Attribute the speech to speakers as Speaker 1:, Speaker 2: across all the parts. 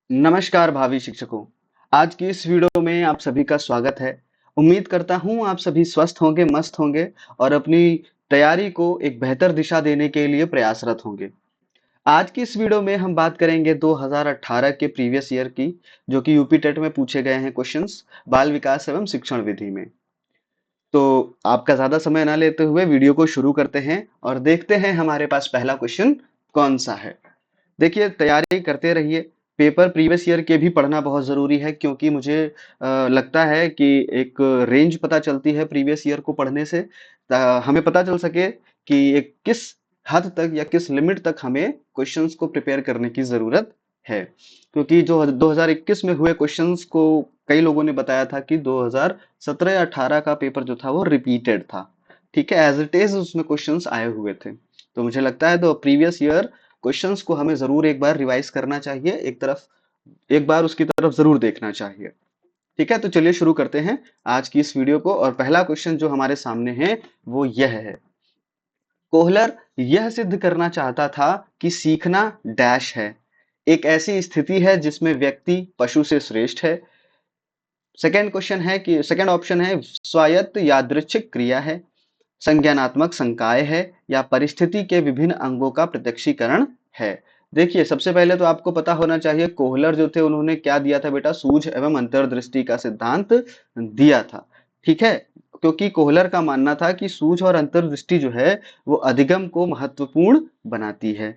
Speaker 1: नमस्कार भावी शिक्षकों। आज की इस वीडियो में आप सभी का स्वागत है। उम्मीद करता हूँ आप सभी स्वस्थ होंगे, मस्त होंगे और अपनी तैयारी को एक बेहतर दिशा देने के लिए प्रयासरत होंगे। आज की इस वीडियो में हम बात करेंगे 2018 के प्रीवियस ईयर की, जो कि यूपी टेट में पूछे गए हैं क्वेश्चंस बाल विकास एवं शिक्षण विधि में। तो आपका ज्यादा समय ना लेते हुए वीडियो को शुरू करते हैं और देखते हैं हमारे पास पहला क्वेश्चन कौन सा है। देखिए, तैयारी करते रहिए। पेपर प्रीवियस ईयर के भी पढ़ना बहुत ज़रूरी है, क्योंकि मुझे लगता है कि एक रेंज पता चलती है प्रीवियस ईयर को पढ़ने से। हमें पता चल सके कि एक किस हद तक या किस लिमिट तक हमें क्वेश्चंस को प्रिपेयर करने की ज़रूरत है। क्योंकि जो 2021 में हुए क्वेश्चंस को कई लोगों ने बताया था कि 2017 या 18 का पेपर जो था वो रिपीटेड था। ठीक है, एज इट इज उसमें क्वेश्चंस आए हुए थे। तो मुझे लगता है तो प्रीवियस ईयर क्वेश्चंस को हमें जरूर एक बार रिवाइज करना चाहिए, एक बार उसकी तरफ जरूर देखना चाहिए। ठीक है, तो चलिए शुरू करते हैं आज की इस वीडियो को। और पहला क्वेश्चन जो हमारे सामने है वो यह है। कोहलर यह सिद्ध करना चाहता था कि सीखना डैश है, एक ऐसी स्थिति है जिसमें व्यक्ति पशु से श्रेष्ठ है। सेकंड ऑप्शन है स्वायत्त यादृच्छिक क्रिया है, संज्ञानात्मक संकाय है, या परिस्थिति के विभिन्न अंगों का प्रत्यक्षीकरण है। देखिए, सबसे पहले तो आपको पता होना चाहिए कोहलर जो थे उन्होंने क्या दिया था बेटा, सूझ एवं अंतर्दृष्टि का सिद्धांत दिया था। ठीक है, क्योंकि कोहलर का मानना था कि सूझ और अंतर्दृष्टि जो है वो अधिगम को महत्वपूर्ण बनाती है।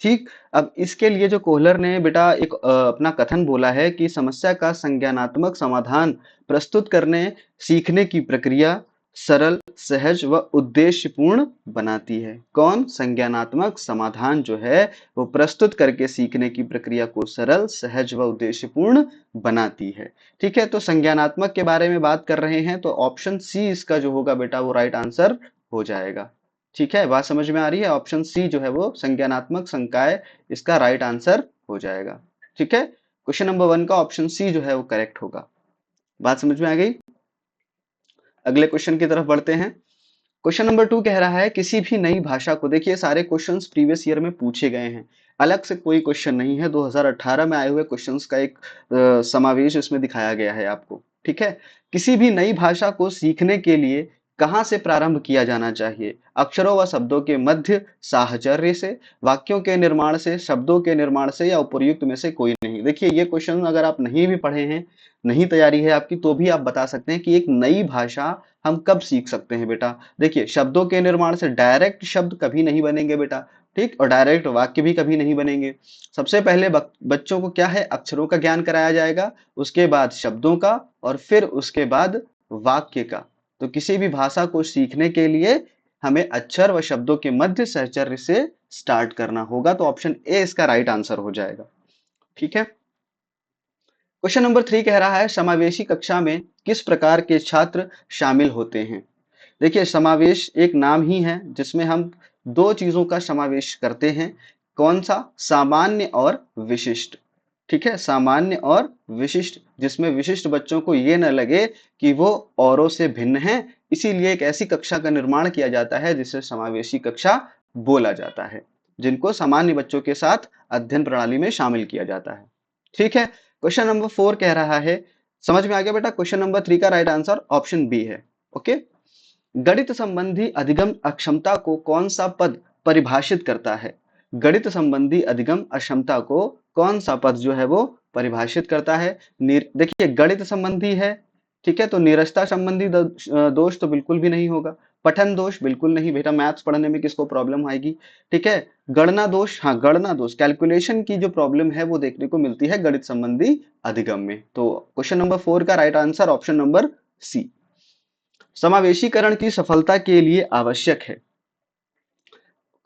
Speaker 1: ठीक, अब इसके लिए जो कोहलर ने बेटा एक अपना कथन बोला है कि समस्या का संज्ञानात्मक समाधान प्रस्तुत करने सीखने की प्रक्रिया सरल, सहज व उद्देश्यपूर्ण बनाती है। कौन? संज्ञानात्मक समाधान जो है वो प्रस्तुत करके सीखने की प्रक्रिया को सरल, सहज व उद्देश्यपूर्ण बनाती है। ठीक है, तो संज्ञानात्मक के बारे में बात कर रहे हैं तो ऑप्शन सी इसका जो होगा बेटा वो राइट आंसर हो जाएगा। ठीक है, बात समझ में आ रही है? ऑप्शन सी जो है वो संज्ञानात्मक संकाय इसका राइट आंसर हो जाएगा। ठीक है, क्वेश्चन नंबर 1 का ऑप्शन सी जो है वो करेक्ट होगा। बात समझ में आ गई? अगले क्वेश्चन की तरफ बढ़ते हैं। क्वेश्चन नंबर 2 कह रहा है किसी भी नई भाषा को, देखिए सारे क्वेश्चंस प्रीवियस ईयर में पूछे गए हैं, अलग से कोई क्वेश्चन नहीं है। 2018 में आए हुए क्वेश्चंस का एक समावेश इसमें दिखाया गया है आपको। ठीक है, किसी भी नई भाषा को सीखने के लिए कहाँ से प्रारंभ किया जाना चाहिए? अक्षरों व शब्दों के मध्य, साहचर्य से, वाक्यों के निर्माण से, शब्दों के निर्माण से, या उपर्युक्त में से कोई नहीं। देखिए, ये क्वेश्चन अगर आप नहीं भी पढ़े हैं, नहीं तैयारी है आपकी, तो भी आप बता सकते हैं कि एक नई भाषा हम कब सीख सकते हैं बेटा। देखिए, शब्दों के निर्माण से डायरेक्ट शब्द कभी नहीं बनेंगे बेटा। ठीक, और डायरेक्ट वाक्य भी कभी नहीं बनेंगे। सबसे पहले बच्चों को क्या है, अक्षरों का ज्ञान कराया जाएगा, उसके बाद शब्दों का, और फिर उसके बाद वाक्य का। तो किसी भी भाषा को सीखने के लिए हमें अक्षर व शब्दों के मध्य सहचर्य से स्टार्ट करना होगा। तो ऑप्शन ए इसका राइट आंसर हो जाएगा। ठीक है, क्वेश्चन नंबर 3 कह रहा है समावेशी कक्षा में किस प्रकार के छात्र शामिल होते हैं? देखिए, समावेश एक नाम ही है जिसमें हम दो चीजों का समावेश करते हैं। कौन सा? सामान्य और विशिष्ट। ठीक है, सामान्य और विशिष्ट, जिसमें विशिष्ट बच्चों को ये न लगे कि वो औरों से भिन्न हैं, इसीलिए एक ऐसी कक्षा का निर्माण किया जाता है जिसे समावेशी कक्षा बोला जाता है, जिनको सामान्य बच्चों के साथ अध्ययन प्रणाली में शामिल किया जाता है। ठीक है, क्वेश्चन नंबर 4 कह रहा है, समझ में आ गया बेटा? क्वेश्चन नंबर 3 का राइट आंसर ऑप्शन बी है। ओके, गणित संबंधी अधिगम अक्षमता को कौन सा पद परिभाषित करता है? गणित संबंधी अधिगम अक्षमता को कौन सा पद जो है वो परिभाषित करता है? देखिए, गणित संबंधी है, ठीक है, तो नीरसता संबंधी दोष तो बिल्कुल भी नहीं होगा। पठन दोष बिल्कुल नहीं बेटा, मैथ्स पढ़ने में किसको प्रॉब्लम आएगी? ठीक है, गणना दोष, हाँ गणना दोष, कैलकुलेशन की जो प्रॉब्लम है वो देखने को मिलती है गणित संबंधी अधिगम में। तो क्वेश्चन नंबर 4 का right answer option number C. समावेशीकरण की सफलता के लिए आवश्यक है।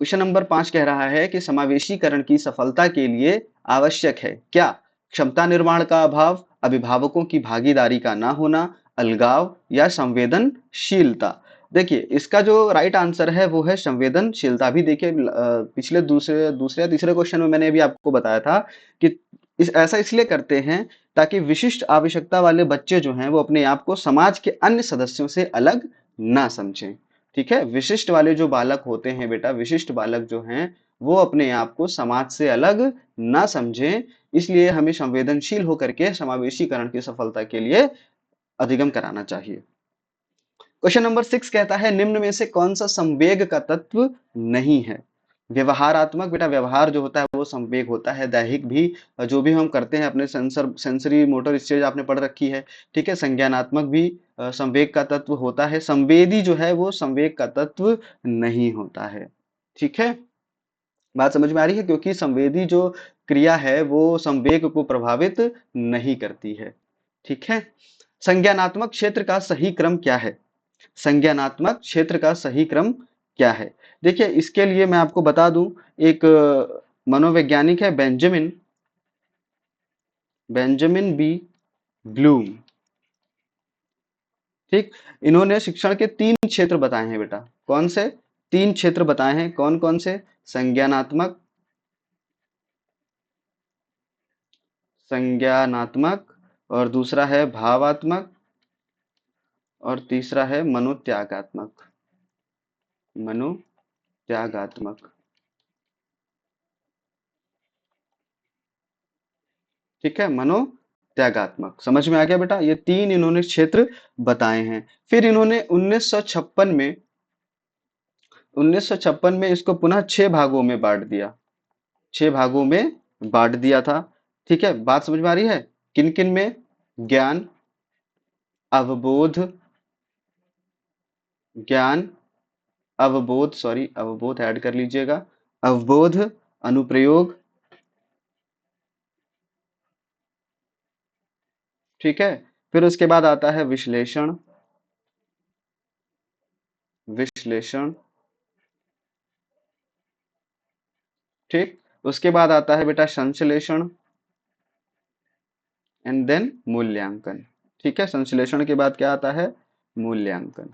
Speaker 1: क्वेश्चन नंबर 5 कह रहा है कि समावेशीकरण की सफलता के लिए आवश्यक है क्या? क्षमता निर्माण का अभाव, अभिभावकों की भागीदारी का ना होना, अलगाव, या संवेदनशीलता। देखिए, इसका जो राइट आंसर है वो है संवेदनशीलता। भी देखिए, पिछले दूसरे दूसरे या तीसरे क्वेश्चन में मैंने भी आपको बताया था कि ऐसा इसलिए करते हैं ताकि विशिष्ट आवश्यकता वाले बच्चे जो हैं वो अपने आप को समाज के अन्य सदस्यों से अलग ना समझें। ठीक है, विशिष्ट वाले जो बालक होते हैं बेटा, विशिष्ट बालक जो हैं वो अपने आप को समाज से अलग ना समझें, इसलिए हमें संवेदनशील होकर के समावेशीकरण की सफलता के लिए अधिगम कराना चाहिए। क्वेश्चन नंबर 6 कहता है निम्न में से कौन सा संवेग का तत्व नहीं है? व्यवहारात्मक, बेटा व्यवहार जो होता है वो संवेग होता है। दैहिक भी, जो भी हम करते हैं अपने सेंसरी मोटर स्टेज आपने पढ़ रखी है, ठीक है। संज्ञानात्मक भी संवेग का तत्व होता है। संवेदी जो है वो संवेग का तत्व नहीं होता है, ठीक है। बात समझ में आ रही है, क्योंकि संवेदी जो क्रिया है वो संवेग को प्रभावित नहीं करती है, ठीक है। संज्ञानात्मक क्षेत्र का सही क्रम क्या है? संज्ञानात्मक क्षेत्र का सही क्रम क्या है? देखिए, इसके लिए मैं आपको बता दूं, एक मनोवैज्ञानिक है बेंजामिन बेंजामिन बी ब्लूम, ठीक। इन्होंने शिक्षण के 3 क्षेत्र बताए हैं बेटा। कौन से 3 क्षेत्र बताए हैं? कौन कौन से? संज्ञानात्मक, संज्ञानात्मक, और दूसरा है भावात्मक, और तीसरा है मनोत्यागात्मक। मनोत्यागात्मक, ठीक है। मनोत्यागात्मक, समझ में आ गया बेटा? ये 3 इन्होंने क्षेत्र बताए हैं। फिर इन्होंने 1956 में इसको पुनः 6 भागों में बांट दिया। 6 भागों में बांट दिया था, ठीक है। बात समझ में आ रही है? किन किन में? ज्ञान, अवबोध, ज्ञान, अवबोध, सॉरी अवबोध ऐड कर लीजिएगा, अवबोध, अनुप्रयोग, ठीक है। फिर उसके बाद आता है विश्लेषण, विश्लेषण, ठीक। उसके बाद आता है बेटा संश्लेषण, एंड देन मूल्यांकन, ठीक है। संश्लेषण के बाद क्या आता है? मूल्यांकन।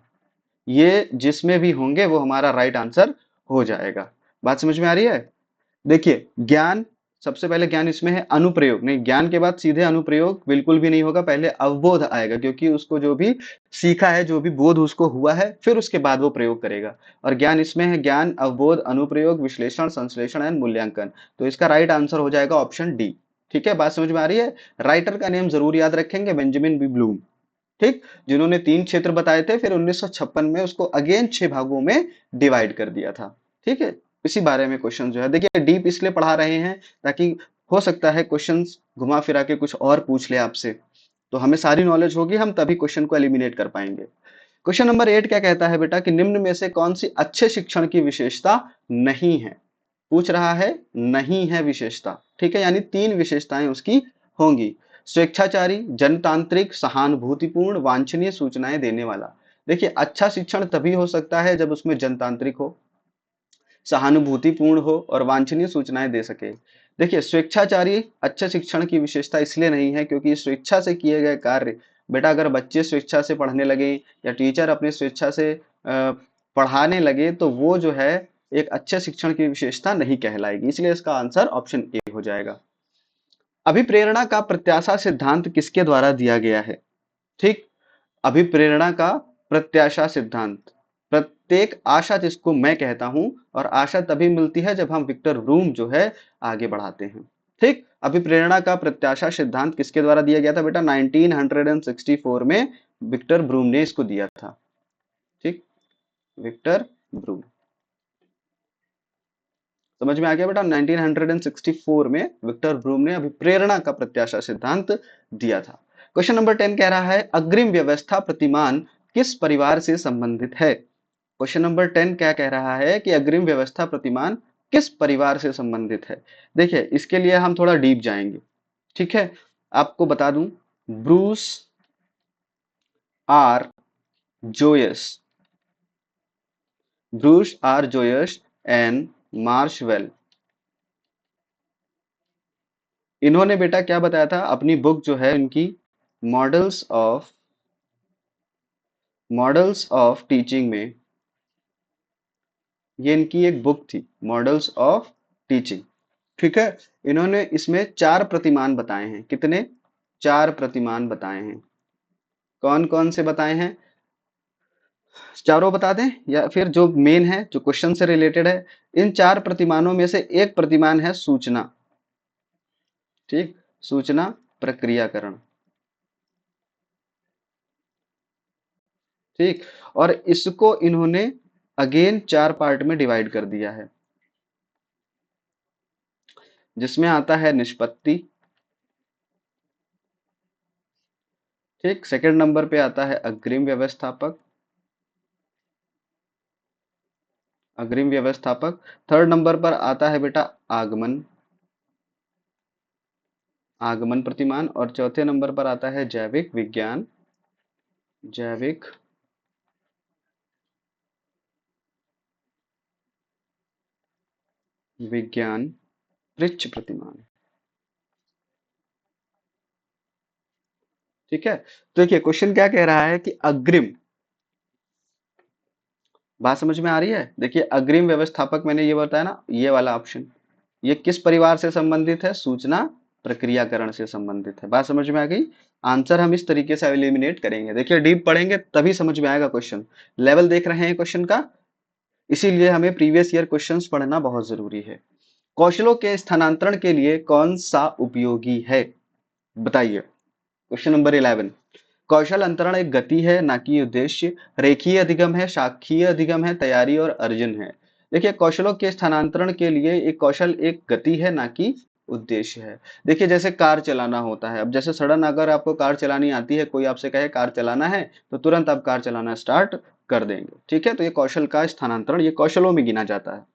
Speaker 1: ये जिसमें भी होंगे वो हमारा राइट आंसर हो जाएगा। बात समझ में आ रही है? देखिए, ज्ञान, सबसे पहले ज्ञान इसमें है। अनुप्रयोग नहीं, ज्ञान के बाद सीधे अनुप्रयोग बिल्कुल भी नहीं होगा, पहले अवबोध आएगा, क्योंकि उसको जो भी सीखा है, जो भी बोध उसको हुआ है, फिर उसके बाद वो प्रयोग करेगा। और ज्ञान इसमें है ज्ञान, अवबोध, अनुप्रयोग, विश्लेषण, संश्लेषण एंड मूल्यांकन। तो इसका राइट आंसर हो जाएगा ऑप्शन डी, ठीक है। बात समझ में आ रही है? राइटर का नेम जरूर याद रखेंगे, बेंजामिन बी ब्लूम, ठीक। जिन्होंने 3 क्षेत्र बताए थे, फिर 1956 में उसको अगेन 6 भागों में डिवाइड कर दिया था, ठीक है। इसी बारे में क्वेश्चन जो है, देखिए डीप इसलिए पढ़ा रहे हैं ताकि हो सकता है क्वेश्चंस घुमा फिरा के कुछ और पूछ ले आपसे, तो हमें सारी नॉलेज होगी, हम तभी क्वेश्चन को एलिमिनेट कर पाएंगे। क्वेश्चन नंबर 8 क्या कहता है बेटा कि निम्न में से कौन सी अच्छे शिक्षण की विशेषता नहीं है? पूछ रहा है, नहीं है विशेषता, ठीक है। यानी 3 विशेषताएं उसकी होंगी। स्वेच्छाचारी, जनतांत्रिक, सहानुभूतिपूर्ण, वांछनीय सूचनाएं देने वाला। देखिए, अच्छा शिक्षण तभी हो सकता है जब उसमें जनतांत्रिक हो, सहानुभूतिपूर्ण हो और वांछनीय सूचनाएं दे सके। देखिए, स्वेच्छाचारी अच्छे शिक्षण की विशेषता इसलिए नहीं है क्योंकि स्वेच्छा से किए गए कार्य, बेटा अगर बच्चे स्वेच्छा से पढ़ने लगे या टीचर अपनी स्वेच्छा से पढ़ाने लगे तो वो जो है एक अच्छे शिक्षण की विशेषता नहीं कहलाएगी, इसलिए इसका आंसर ऑप्शन ए हो जाएगा। अभिप्रेरणा का प्रत्याशा सिद्धांत किसके द्वारा दिया गया है? ठीक, अभिप्रेरणा का प्रत्याशा सिद्धांत, प्रत्येक आशा जिसको मैं कहता हूं, और आशा तभी मिलती है जब हम विक्टर ब्रूम जो है आगे बढ़ाते हैं, ठीक। अभिप्रेरणा का प्रत्याशा सिद्धांत किसके द्वारा दिया गया था बेटा? 1964 में विक्टर ब्रूम ने इसको दिया था, ठीक। विक्टर ब्रूम, समझ में आ गया बेटा? 1964 में विक्टर ब्रूम ने अभिप्रेरणा का प्रत्याशा सिद्धांत दिया था। क्वेश्चन नंबर 10 कह रहा है अग्रिम व्यवस्था प्रतिमान किस परिवार से संबंधित है? क्वेश्चन नंबर 10 क्या कह रहा है कि अग्रिम व्यवस्था प्रतिमान किस परिवार से संबंधित है? देखिए, इसके लिए हम थोड़ा डीप जाएंगे, ठीक है। आपको बता दूं, Bruce R Joyce, Bruce R Joyce and Marsha Weil, इन्होंने बेटा क्या बताया था अपनी बुक जो है इनकी, मॉडल्स ऑफ टीचिंग में, ये इनकी एक बुक थी, मॉडल्स ऑफ टीचिंग, ठीक है। इन्होंने इसमें 4 प्रतिमान बताए हैं। कितने? 4 प्रतिमान बताए हैं। कौन कौन से बताए हैं? चारों बता दें या फिर जो मेन है, जो क्वेश्चन से रिलेटेड है? इन 4 प्रतिमानों में से एक प्रतिमान है सूचना, ठीक, सूचना प्रक्रियाकरण। ठीक, और इसको इन्होंने अगेन 4 पार्ट में डिवाइड कर दिया है, जिसमें आता है निष्पत्ति। ठीक, सेकंड नंबर पे आता है अग्रिम व्यवस्थापक। अग्रिम व्यवस्थापक। थर्ड नंबर पर आता है बेटा आगमन, आगमन प्रतिमान। और चौथे नंबर पर आता है जैविक विज्ञान, जैविक विज्ञान पृच्छ प्रतिमान। ठीक है, तो देखिए क्वेश्चन क्या कह रहा है कि अग्रिम, बात समझ में आ रही है? देखिए अग्रिम व्यवस्थापक मैंने ये बताया ना, ये वाला ऑप्शन, ये किस परिवार से संबंधित है? सूचना प्रक्रियाकरण से संबंधित है। बात समझ में आ गई? आंसर हम इस तरीके से एलिमिनेट करेंगे। देखिए डीप पढ़ेंगे तभी समझ में आएगा क्वेश्चन। लेवल देख रहे हैं क्वेश्चन का, इसीलिए हमें प्रीवियस ईयर क्वेश्चंस पढ़ना बहुत जरूरी है। कौशलों के स्थानांतरण के लिए कौन सा उपयोगी है? बताइए। Question number 11। कौशल अंतरण एक गति है ना कि उद्देश्य। रेखीय अधिगम है, शाखीय अधिगम है, तैयारी और अर्जन है। देखिए कौशलों के स्थानांतरण के लिए एक कौशल एक गति है ना कि उद्देश्य है। देखिए जैसे कार चलाना होता है, अब जैसे सडन अगर आपको कार चलानी आती है, कोई आपसे कहे कार चलाना है, तो तुरंत आप कार चलाना स्टार्ट कर देंगे। ठीक है, तो ये कौशल का स्थानांतरण, ये कौशलों में गिना जाता है।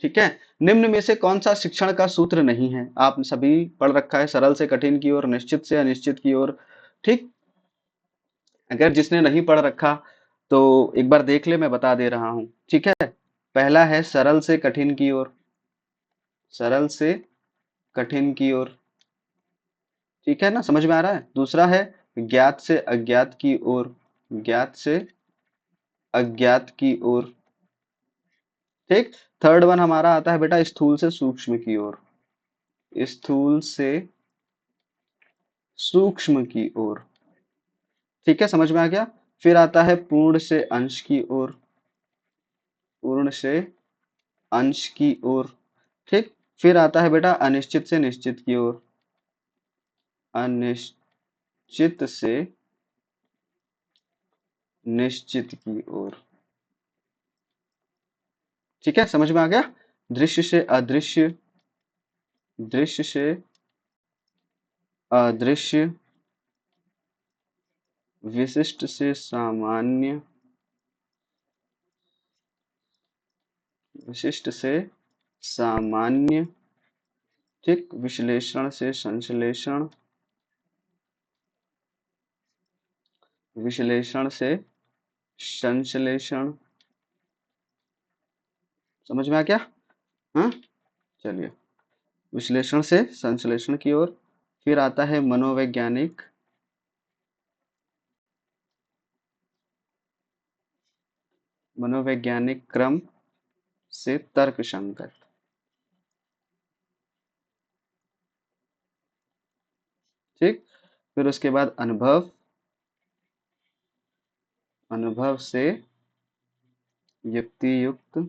Speaker 1: ठीक है, निम्न में से कौन सा शिक्षण का सूत्र नहीं है? आप सभी पढ़ रखा है, सरल से कठिन की ओर, निश्चित से अनिश्चित की ओर। ठीक, अगर जिसने नहीं पढ़ रखा तो एक बार देख ले, मैं बता दे रहा हूं। ठीक है, पहला है सरल से कठिन की ओर, सरल से कठिन की ओर। ठीक है ना, समझ में आ रहा है? दूसरा है ज्ञात से अज्ञात की ओर, ज्ञात से अज्ञात की ओर। ठीक, थर्ड वन हमारा आता है बेटा स्थूल से सूक्ष्म की ओर, स्थूल से सूक्ष्म की ओर। ठीक है, समझ में आ गया? फिर आता है पूर्ण से अंश की ओर, पूर्ण से अंश की ओर। ठीक, फिर आता है बेटा अनिश्चित से निश्चित की ओर, अनिश्चित से निश्चित की ओर। ठीक है, समझ में आ गया? दृश्य से अदृश्य, दृश्य से अदृश्य, विशिष्ट से सामान्य, विशिष्ट से सामान्य। ठीक, विश्लेषण से संश्लेषण, विश्लेषण से संश्लेषण। समझ में आ गया? हाँ, चलिए, विश्लेषण से संश्लेषण की ओर। फिर आता है मनोवैज्ञानिक, मनोवैज्ञानिक क्रम से तर्क संगत। ठीक, फिर उसके बाद अनुभव, अनुभव से युक्ति युक्त।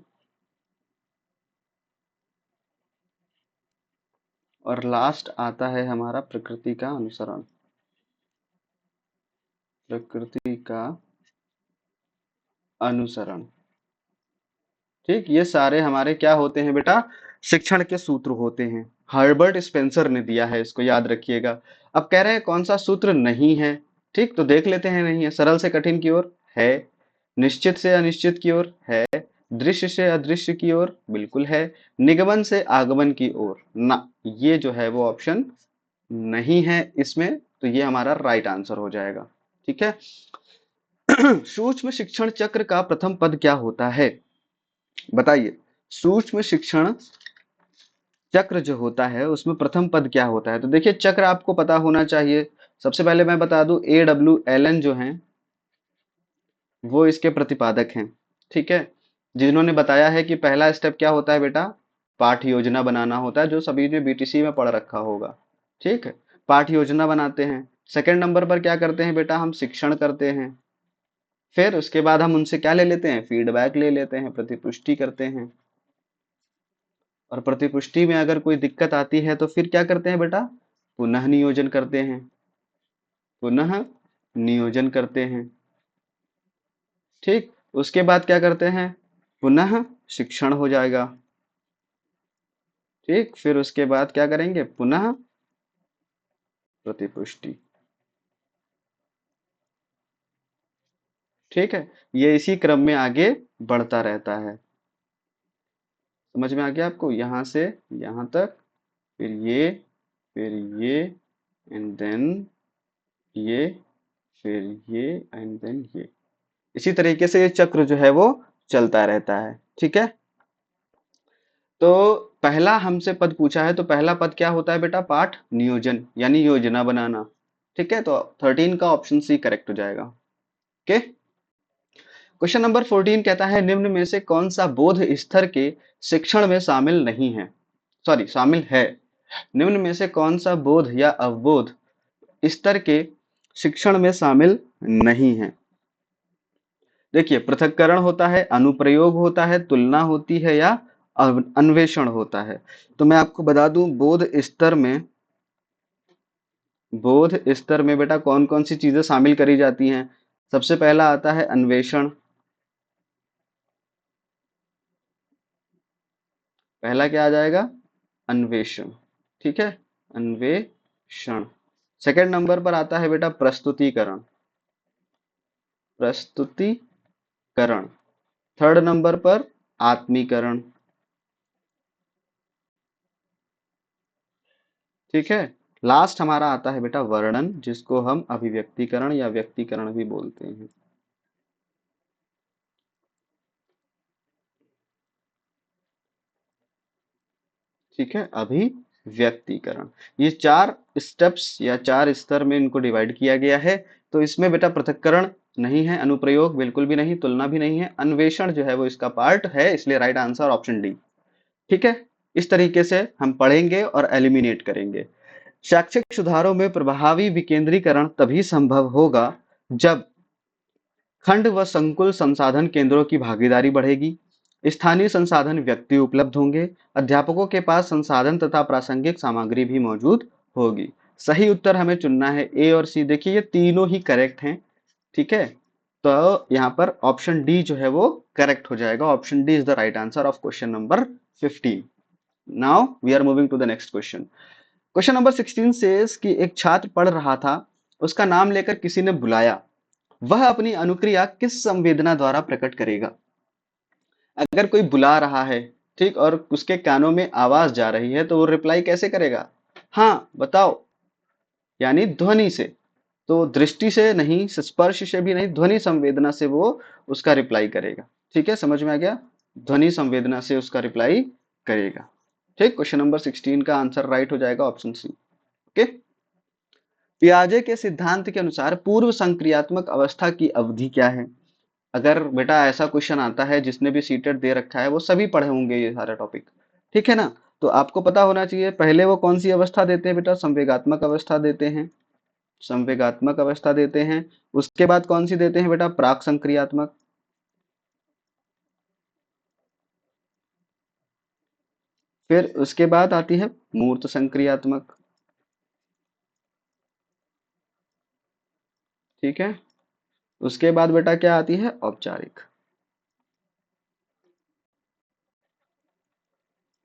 Speaker 1: और लास्ट आता है हमारा प्रकृति का अनुसरण, प्रकृति का अनुसरण। ठीक, ये सारे हमारे क्या होते हैं बेटा? शिक्षण के सूत्र होते हैं। हर्बर्ट स्पेंसर ने दिया है, इसको याद रखिएगा। अब कह रहे हैं कौन सा सूत्र नहीं है। ठीक, तो देख लेते हैं। नहीं है, सरल से कठिन की ओर है, निश्चित से अनिश्चित की ओर है, दृश्य से अदृश्य की ओर बिल्कुल है, निगमन से आगमन की ओर ना, ये जो है वो ऑप्शन नहीं है इसमें, तो ये हमारा राइट आंसर हो जाएगा। ठीक है। सूक्ष्म शिक्षण चक्र का प्रथम पद क्या होता है? बताइए। सूक्ष्म शिक्षण चक्र जो होता है उसमें प्रथम पद क्या होता है? तो देखिए चक्र आपको पता होना चाहिए। सबसे पहले मैं बता दूं, AWLN जो हैं वो इसके प्रतिपादक हैं। ठीक है, जिन्होंने बताया है कि पहला स्टेप क्या होता है बेटा? पाठ योजना बनाना होता है, जो सभी ने BTC में पढ़ रखा होगा। ठीक है, पाठ योजना बनाते हैं। सेकंड नंबर पर क्या करते हैं बेटा? हम शिक्षण करते हैं। फिर उसके बाद हम उनसे क्या ले लेते हैं? फीडबैक ले लेते हैं, प्रतिपुष्टि करते हैं। और प्रतिपुष्टि में अगर कोई दिक्कत आती है तो फिर क्या करते हैं बेटा, पुनः नियोजन करते हैं, पुनः नियोजन करते हैं। ठीक, उसके बाद क्या करते हैं, पुनः शिक्षण हो जाएगा। ठीक, फिर उसके बाद क्या करेंगे, पुनः प्रतिपुष्टि। ठीक है, ये इसी क्रम में आगे बढ़ता रहता है। समझ में आ गया आपको, यहां से यहां तक, फिर फिर ये एंड देन ये, फिर ये एंड देन ये। इसी तरीके से ये चक्र जो है वो चलता रहता है। ठीक है, तो पहला हमसे पद पूछा है, तो पहला पद क्या होता है बेटा, पाठ नियोजन यानी योजना बनाना। ठीक है, तो 13 का ऑप्शन सी करेक्ट हो जाएगा। ओके, क्वेश्चन नंबर 14 कहता है निम्न में से कौन सा बोध स्तर के शिक्षण में शामिल नहीं है, सॉरी शामिल है। निम्न में से कौन सा बोध या अवबोध स्तर के शिक्षण में शामिल नहीं है। देखिए, पृथक्करण होता है, अनुप्रयोग होता है, तुलना होती है, या अन्वेषण होता है। तो मैं आपको बता दूं, बोध स्तर में बेटा कौन कौन सी चीजें शामिल करी जाती हैं। सबसे पहला आता है अन्वेषण। पहला क्या आ जाएगा, अन्वेषण। ठीक है, अन्वेषण। सेकंड नंबर पर आता है बेटा प्रस्तुतिकरण, प्रस्तुतिकरण। थर्ड नंबर पर आत्मीकरण। ठीक है, लास्ट हमारा आता है बेटा वर्णन, जिसको हम अभिव्यक्तिकरण या व्यक्तिकरण भी बोलते हैं। ठीक है, अभिव्यक्तिकरण। ये चार स्टेप्स या चार स्तर में इनको डिवाइड किया गया है। तो इसमें बेटा पृथक्करण नहीं है, अनुप्रयोग बिल्कुल भी नहीं, तुलना भी नहीं है, अन्वेषण जो है वो इसका पार्ट है, इसलिए राइट आंसर ऑप्शन डी। ठीक है, इस तरीके से हम पढ़ेंगे और एलिमिनेट करेंगे। शैक्षिक सुधारों में प्रभावी विकेंद्रीकरण तभी संभव होगा जब खंड व संकुल संसाधन केंद्रों की भागीदारी बढ़ेगी, स्थानीय संसाधन व्यक्ति उपलब्ध होंगे, अध्यापकों के पास संसाधन तथा प्रासंगिक सामग्री भी मौजूद होगी। सही उत्तर हमें चुनना है ए और सी। देखिए, ये तीनों ही करेक्ट हैं। ठीक है, तो यहाँ पर ऑप्शन डी जो है वो करेक्ट हो जाएगा। Option D is the right answer of question number 15। Now we are moving to the next question. Question number 16 says कि एक छात्र पढ़ रहा था, उसका नाम लेकर किसी ने बुलाया, वह अपनी अनुक्रिया किस संवेदना द्वारा प्रकट करेगा। अगर कोई बुला रहा है, ठीक, और उसके कानों में आवाज जा रही है, तो वो रिप्लाई कैसे करेगा, हाँ बताओ, यानी ध्वनि से। तो दृष्टि से नहीं, स्पर्श से भी नहीं, ध्वनि संवेदना से वो उसका रिप्लाई करेगा। ठीक है, समझ में आ गया, ध्वनि संवेदना से उसका रिप्लाई करेगा। ठीक, क्वेश्चन नंबर 16 का आंसर राइट हो जाएगा ऑप्शन सी। ओके, पियाजे के सिद्धांत के अनुसार पूर्व संक्रियात्मक अवस्था की अवधि क्या है। अगर बेटा ऐसा क्वेश्चन आता है, जिसने भी सीटेट दे रखा है वो सभी पढ़े होंगे ये सारा टॉपिक। ठीक है ना, तो आपको पता होना चाहिए पहले वो कौन सी अवस्था देते हैं बेटा, संवेगात्मक अवस्था देते हैं, संवेगात्मक अवस्था देते हैं। उसके बाद कौन सी देते हैं बेटा, प्राक संक्रियात्मक। फिर उसके बाद आती है मूर्त संक्रियात्मक। ठीक है, उसके बाद बेटा क्या आती है, औपचारिक।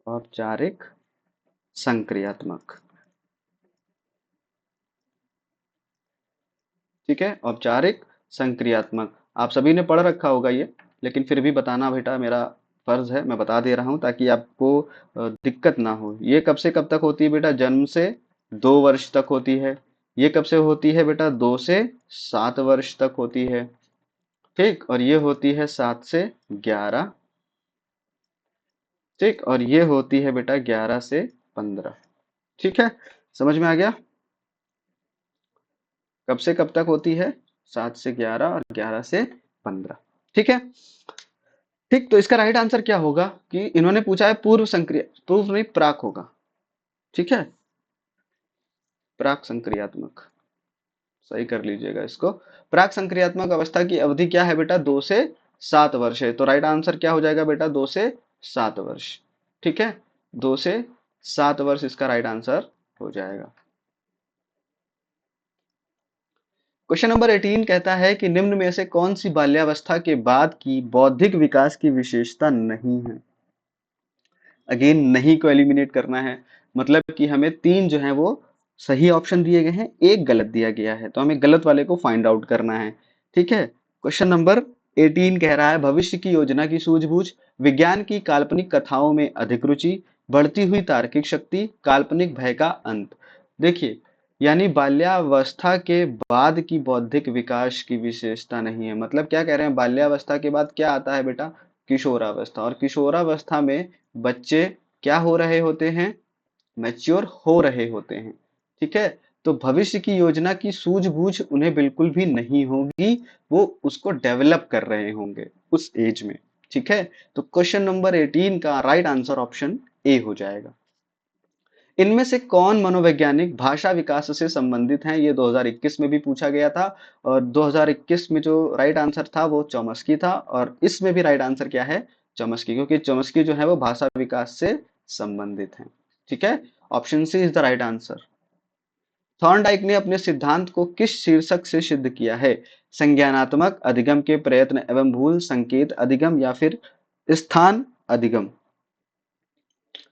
Speaker 1: औपचारिक संक्रियात्मक। ठीक है, औपचारिक संक्रियात्मक। आप सभी ने पढ़ रखा होगा ये, लेकिन फिर भी बताना बेटा मेरा फर्ज है, मैं बता दे रहा हूं ताकि आपको दिक्कत ना हो। ये कब से कब तक होती है बेटा, जन्म से 2 वर्ष तक होती है। ये कब से होती है बेटा, 2 से 7 वर्ष तक होती है। ठीक, और ये होती है 7 से 11। ठीक, और ये होती है बेटा 11 से 15। ठीक है, समझ में आ गया, कब से कब तक होती है, 7 से 11 और 11 से 15। ठीक है, ठीक, तो इसका राइट आंसर क्या होगा कि इन्होंने पूछा है पूर्व संक्रिया, पूर्व नहीं प्राक होगा। ठीक है, प्राक संक्रियात्मक, सही कर लीजिएगा इसको। प्राक संक्रियात्मक अवस्था की अवधि क्या है बेटा, 2 से 7 वर्ष है। तो राइट आंसर क्या हो जाएगा बेटा, 2 से 7 वर्ष। ठीक है, 2 से 7 वर्ष इसका राइट आंसर हो जाएगा। क्वेश्चन नंबर 18 कहता है कि निम्न में से कौन सी बाल्यावस्था के बाद की बौद्धिक विकास की विशेषता नहीं है। अगेन नहीं को एलिमिनेट करना है, मतलब कि हमें 3 जो है वो सही ऑप्शन दिए गए हैं, एक गलत दिया गया है, तो हमें गलत वाले को फाइंड आउट करना है। ठीक है, क्वेश्चन नंबर 18 कह रहा है भविष्य की योजना की सूझबूझ, विज्ञान की काल्पनिक कथाओं में अधिक रुचि, बढ़ती हुई तार्किक शक्ति, काल्पनिक भय का अंत। देखिए, यानी बाल्यावस्था के बाद की बौद्धिक विकास की विशेषता नहीं है, मतलब क्या कह रहे हैं, बाल्यावस्था के बाद क्या आता है बेटा, किशोरावस्था, और किशोरावस्था में बच्चे क्या हो रहे होते हैं, मैच्योर हो रहे होते हैं। ठीक है, तो भविष्य की योजना की सूझबूझ उन्हें बिल्कुल भी नहीं होगी, वो उसको डेवलप कर रहे होंगे उस एज में। ठीक है, तो क्वेश्चन नंबर 18 का राइट आंसर ऑप्शन ए हो जाएगा। इनमें से कौन मनोवैज्ञानिक भाषा विकास से संबंधित हैं, ये 2021 में भी पूछा गया था, और 2021 में जो राइट आंसर था वो चॉम्स्की था, और इसमें भी राइट आंसर क्या है, चॉम्स्की, क्योंकि चॉम्स्की जो है वो भाषा विकास से संबंधित है। ठीक है, option C is the right answer. Thorndike ने अपने सिद्धांत को किस शीर्षक से सिद्ध किया है, संज्ञानात्मक अधिगम के प्रयत्न एवं भूल, संकेत अधिगम, या फिर स्थान अधिगम।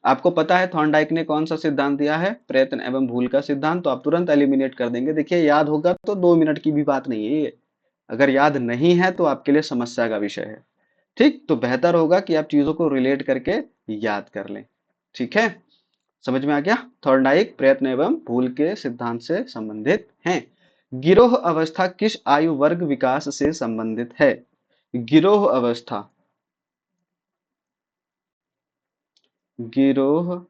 Speaker 1: आपको पता है थॉर्नडाइक ने कौन सा सिद्धांत दिया है, प्रयत्न एवं भूल का सिद्धांत, तो आप तुरंत एलिमिनेट कर देंगे। देखिए, याद होगा तो 2 मिनट की भी बात नहीं है ये, अगर याद नहीं है तो आपके लिए समस्या का विषय है। ठीक, तो बेहतर होगा कि आप चीजों को रिलेट करके याद कर लें। ठीक है, समझ में आ गया, थॉर्नडाइक प्रयत्न एवं भूल के सिद्धांत से संबंधित हैं। गिरोह अवस्था किस आयु वर्ग विकास से संबंधित है, गिरोह अवस्था, गिरोह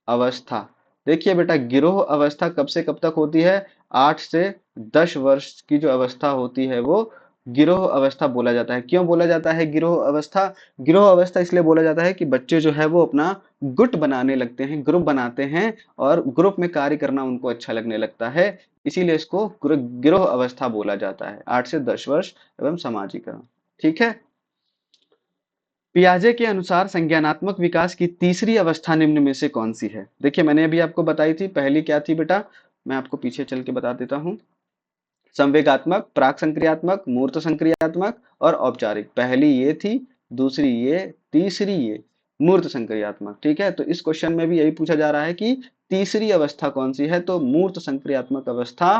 Speaker 1: अवस्था, देखिए बेटा, गिरोह अवस्था कब से कब तक होती है, 8 से 10 वर्ष की जो अवस्था होती है वो गिरोह अवस्था बोला जाता है। क्यों बोला जाता है गिरोह अवस्था, गिरोह अवस्था इसलिए बोला जाता है कि बच्चे जो है वो अपना गुट बनाने लगते हैं, ग्रुप बनाते हैं, और ग्रुप में कार्य करना उनको अच्छा लगने लगता है, इसीलिए इसको गिरोह अवस्था बोला जाता है, 8 से 10 वर्ष एवं समाजीकरण। ठीक है, पियाजे के अनुसार संज्ञानात्मक विकास की तीसरी अवस्था निम्न में से कौन सी है। देखिए, मैंने अभी आपको बताई थी, पहली क्या थी बेटा, मैं आपको पीछे चल के बता देता हूं, संवेगात्मक, प्राक संक्रियात्मक, मूर्त संक्रियात्मक और औपचारिक। पहली ये थी, दूसरी ये, तीसरी ये, मूर्त संक्रियात्मक। ठीक है, तो इस क्वेश्चन में भी यही पूछा जा रहा है कि तीसरी अवस्था कौन सी है, तो मूर्त संक्रियात्मक अवस्था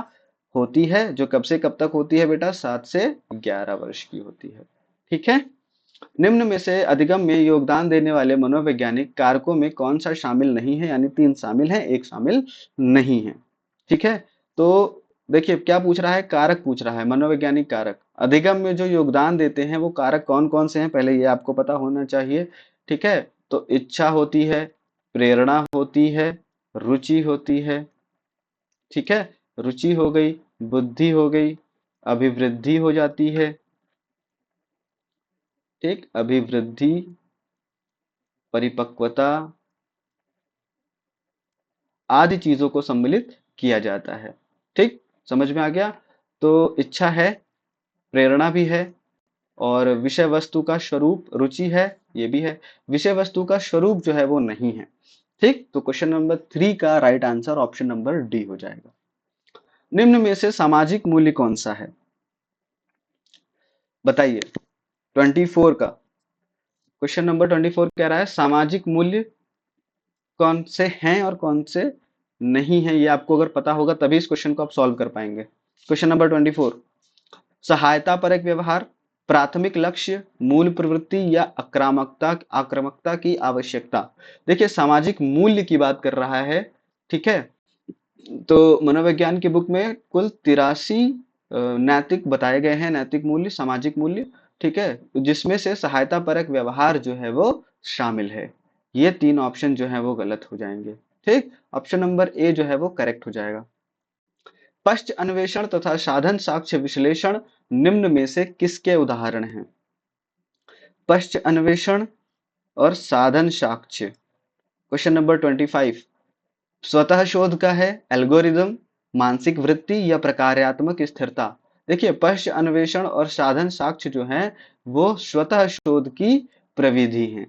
Speaker 1: होती है, जो कब से कब तक होती है बेटा, 7 से 11 वर्ष की होती है। ठीक है, निम्न में से अधिगम में योगदान देने वाले मनोवैज्ञानिक कारकों में कौन सा शामिल नहीं है, यानी 3 शामिल है, एक शामिल नहीं है। ठीक है, तो देखिए क्या पूछ रहा है, कारक पूछ रहा है, मनोवैज्ञानिक कारक अधिगम में जो योगदान देते हैं वो कारक कौन कौन से हैं, पहले ये आपको पता होना चाहिए। ठीक है, तो इच्छा होती है, प्रेरणा होती है, रुचि होती है। ठीक है, रुचि हो गई, बुद्धि हो गई, अभिवृद्धि हो जाती है। ठीक, अभिवृद्धि, परिपक्वता आदि चीजों को सम्मिलित किया जाता है। ठीक, समझ में आ गया, तो इच्छा है, प्रेरणा भी है, और विषय वस्तु का स्वरूप रुचि है, ये भी है, विषय वस्तु का स्वरूप जो है वो नहीं है। ठीक, तो क्वेश्चन नंबर 3 का right answer option number D हो जाएगा। निम्न में से सामाजिक मूल्य कौन सा है, बताइए, 24 का क्वेश्चन नंबर 24 कह रहा है सामाजिक मूल्य कौन से हैं और कौन से नहीं है, ये आपको अगर पता होगा तभी इस क्वेश्चन को आप सॉल्व कर पाएंगे। क्वेश्चन नंबर 24, सहायता परक व्यवहार, प्राथमिक लक्ष्य, मूल प्रवृत्ति, या आक्रामकता आक्रामकता की आवश्यकता। देखिए, सामाजिक मूल्य की बात कर रहा है। ठीक है, तो मनोविज्ञान की बुक में कुल 83 नैतिक बताए गए हैं, नैतिक मूल्य, सामाजिक मूल्य। ठीक है, जिसमें से सहायता परक व्यवहार जो है वो शामिल है। ये 3 ऑप्शन जो है वो गलत हो जाएंगे। ठीक, ऑप्शन नंबर ए जो है वो करेक्ट हो जाएगा। पश्च अन्वेषण तथा साधन साक्ष्य विश्लेषण निम्न में से किसके उदाहरण हैं, पश्च अन्वेषण और साधन साक्ष्य। क्वेश्चन नंबर 25, स्वतः शोध का है, एल्गोरिदम, मानसिक वृत्ति, या प्रकार्यात्मक स्थिरता। देखिए, पश्च अन्वेषण और साधन साक्ष्य जो है वो स्वतः शोध की प्रविधि है।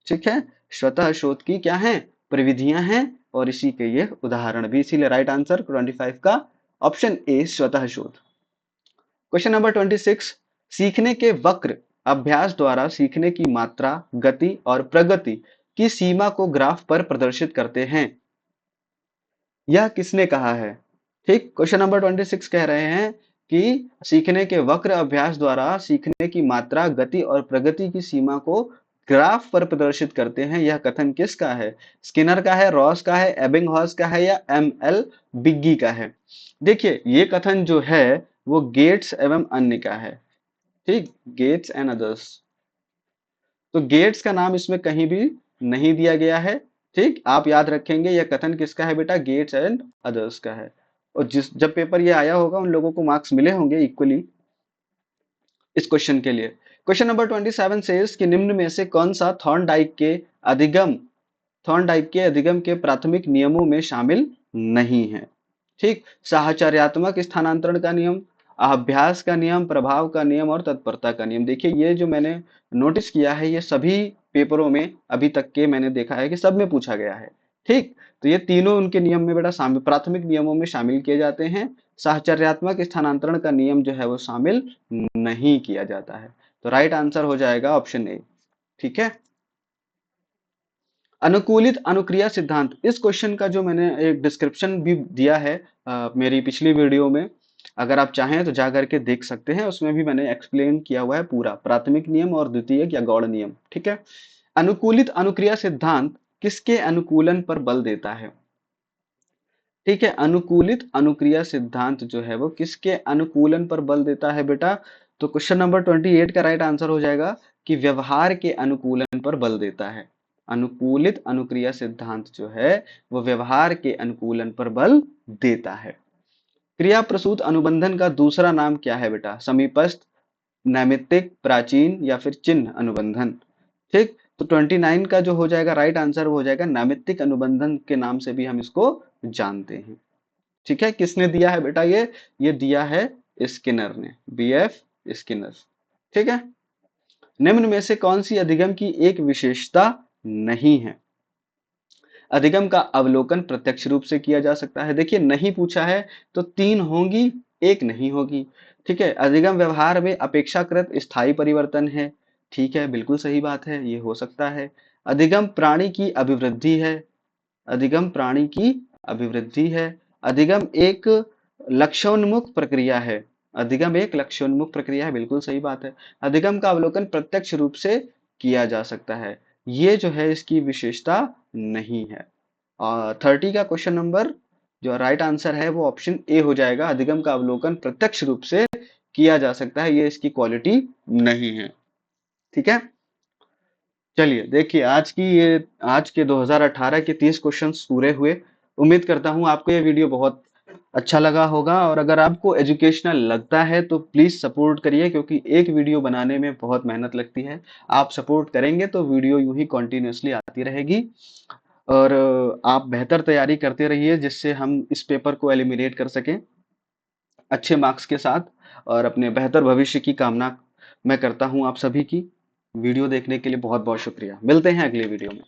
Speaker 1: ठीक है, स्वतः शोध की क्या है, प्रविधियां हैं और इसी के ये उदाहरण भी, इसीलिए राइट आंसर 25 का ऑप्शन ए स्वतः शोध। क्वेश्चन नंबर 26, सीखने के वक्र अभ्यास द्वारा सीखने की मात्रा, गति और प्रगति की सीमा को ग्राफ पर प्रदर्शित करते हैं। यह किसने कहा है? ठीक, क्वेश्चन नंबर 26 कह रहे हैं कि सीखने के वक्र अभ्यास द्वारा सीखने की मात्रा, गति और प्रगति की सीमा को ग्राफ पर प्रदर्शित करते हैं। यह कथन किसका है? स्किनर का है, रॉस का है, एबिंगहॉस का है या एमएल बिग्गी का है? देखिए, ये कथन जो है वो गेट्स एवं अन्य का है। ठीक, गेट्स एंड अदर्स। तो गेट्स का नाम इसमें कहीं भी नहीं दिया गया है। ठीक, आप याद रखेंगे यह कथन किसका है बेटा? गेट्स एंड अदर्स का है। और जब पेपर ये आया होगा उन लोगों को मार्क्स मिले होंगे इक्वली इस क्वेश्चन के लिए। क्वेश्चन नंबर 27 सेज कि निम्न में से कौन सा अधिगम थॉर्नडाइक के अधिगम के प्राथमिक नियमों में शामिल नहीं है? ठीक, साहचर्यात्मक स्थानांतरण का नियम, अभ्यास का नियम, प्रभाव का नियम और तत्परता का नियम। देखिए, ये जो मैंने नोटिस किया है ये सभी पेपरों में अभी तक के मैंने देखा है कि सब में पूछा गया है। ठीक, तो ये तीनों उनके नियम में बेटा शामिल, प्राथमिक नियमों में शामिल किए जाते हैं। साहचर्यात्मक स्थानांतरण का नियम जो है वो शामिल नहीं किया जाता है। तो राइट आंसर हो जाएगा ऑप्शन ए। ठीक है, अनुकूलित अनुक्रिया सिद्धांत, इस क्वेश्चन का जो मैंने एक डिस्क्रिप्शन भी दिया है मेरी पिछली वीडियो में, अगर आप चाहें तो जा करके देख सकते हैं, उसमें भी मैंने एक्सप्लेन किया हुआ है पूरा प्राथमिक नियम और द्वितीयक या गौड़ नियम। ठीक है, अनुकूलित अनुक्रिया सिद्धांत किसके अनुकूलन पर बल देता है? ठीक है, अनुकूलित अनुक्रिया सिद्धांत जो है वो किसके अनुकूलन पर बल देता है बेटा? तो क्वेश्चन नंबर 28 का राइट आंसर हो जाएगा कि व्यवहार के अनुकूलन पर बल देता है। अनुकूलित अनुक्रिया सिद्धांत जो है वो व्यवहार के अनुकूलन पर बल देता है। क्रिया प्रसूत अनुबंधन का दूसरा नाम क्या है बेटा? समीपस्थ, नैमित्तिक, प्राचीन या फिर चिन्ह अनुबंधन। ठीक, तो 29 का जो हो जाएगा राइट आंसर वो हो जाएगा नैमित्तिक अनुबंधन के नाम से भी हम इसको जानते हैं। ठीक है, किसने दिया है बेटा? ये दिया है स्किनर ने, बीएफ स्किनर। ठीक है, निम्न में से कौन सी अधिगम की एक विशेषता नहीं है? अधिगम का अवलोकन प्रत्यक्ष रूप से किया जा सकता है। देखिए, नहीं पूछा है तो 3 होंगी, एक नहीं होगी। ठीक है, अधिगम व्यवहार में अपेक्षाकृत स्थायी परिवर्तन है। ठीक है, बिल्कुल सही बात है, ये हो सकता है। अधिगम प्राणी की अभिवृद्धि है। अधिगम प्राणी की अभिवृद्धि है। अधिगम एक लक्ष्योन्मुख प्रक्रिया है। अधिगम एक लक्ष्योन्मुख प्रक्रिया है, बिल्कुल सही बात है। अधिगम का अवलोकन प्रत्यक्ष रूप से किया जा सकता है, ये जो है इसकी विशेषता नहीं है। और 30 का क्वेश्चन नंबर जो राइट आंसर है वो ऑप्शन ए हो जाएगा। अधिगम का अवलोकन प्रत्यक्ष रूप से किया जा सकता है, ये इसकी क्वालिटी नहीं है। ठीक है, चलिए देखिए, आज के 2018 के 30 क्वेश्चंस पूरे हुए। उम्मीद करता हूँ आपको ये वीडियो बहुत अच्छा लगा होगा, और अगर आपको एजुकेशनल लगता है तो प्लीज सपोर्ट करिए, क्योंकि एक वीडियो बनाने में बहुत मेहनत लगती है। आप सपोर्ट करेंगे तो वीडियो यूं ही कंटिन्यूअसली आती रहेगी, और आप बेहतर तैयारी करते रहिए जिससे हम इस पेपर को एलिमिनेट कर सकें अच्छे मार्क्स के साथ, और अपने बेहतर भविष्य की कामना मैं करता हूं आप सभी की। वीडियो देखने के लिए बहुत बहुत शुक्रिया। मिलते हैं अगले वीडियो में।